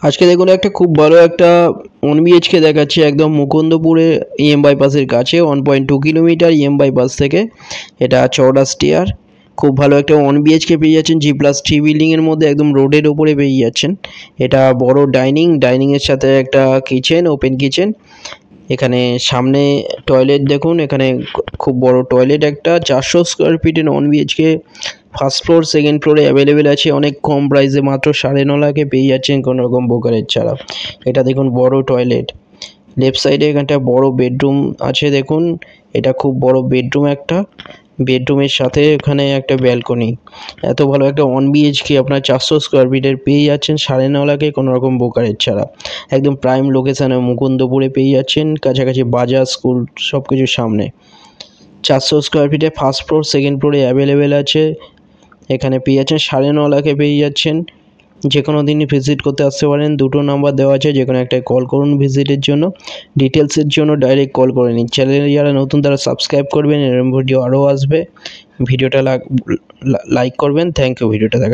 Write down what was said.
আজকে দেখুন একটা খুব ভালো একটা 1 BHK দেখাচ্ছে একদম মুকুন্দপুরে EM বাইপাসের কাছে 1.2 কিলোমিটার EM বাইপাস থেকে। এটা চওড়া স্টেয়ার, খুব ভালো একটা 1 BHK পেয়ে যাচ্ছেন G+3 বিল্ডিংয়ের মধ্যে, একদম রোডের ওপরে পেয়ে যাচ্ছেন। এটা বড় ডাইনিংয়ের সাথে একটা কিচেন, ওপেন কিচেন। এখানে সামনে টয়লেট দেখুন, এখানে খুব বড় টয়লেট একটা। 400 স্কোয়ার ফিটের 1 BHK, ফার্স্ট ফ্লোর সেকেন্ড ফ্লোরে অ্যাভেলেবেল আছে। অনেক কম প্রাইসে মাত্র 9.5 লাখে পেয়ে যাচ্ছেন কোনো রকম ব্রোকারেজ ছাড়া। এটা দেখুন বড় টয়লেট। লেফট সাইডে এখানটা বড় বেডরুম আছে দেখুন, এটা খুব বড় বেডরুম একটা। বেডরুমের সাথে এখানে একটা ব্যালকনি। এত ভালো একটা 1 BHK আপনার 400 স্কোয়ার ফিটের পেয়ে যাচ্ছেন 9.5 লাখে কোনো রকম ব্রোকারেজ ছাড়া। একদম প্রাইম লোকেশানে মুকুন্দপুরে পেয়ে যাচ্ছেন, কাছাকাছি বাজার, স্কুল সব কিছু সামনে। 400 স্কোয়ার ফিটে ফার্স্ট ফ্লোর সেকেন্ড ফ্লোরে অ্যাভেলেবেল আছে। এখানে পেয়ে যাচ্ছেন 9.5 লাখে পেয়ে যাচ্ছেন। যে কোনো দিনই ভিজিট করতে আসতে পারেন। দুটো নাম্বার দেওয়া আছে, যে কোনো একটাই কল করুন ভিজিটের জন্য। ডিটেলসের জন্য ডাইরেক্ট কল করে নিন। চ্যানেলে যারা নতুন তারা সাবস্ক্রাইব করবেন, এরকম ভিডিও আরও আসবে। ভিডিওটা লাইক করবেন। থ্যাংক ইউ ভিডিওটা দেখার।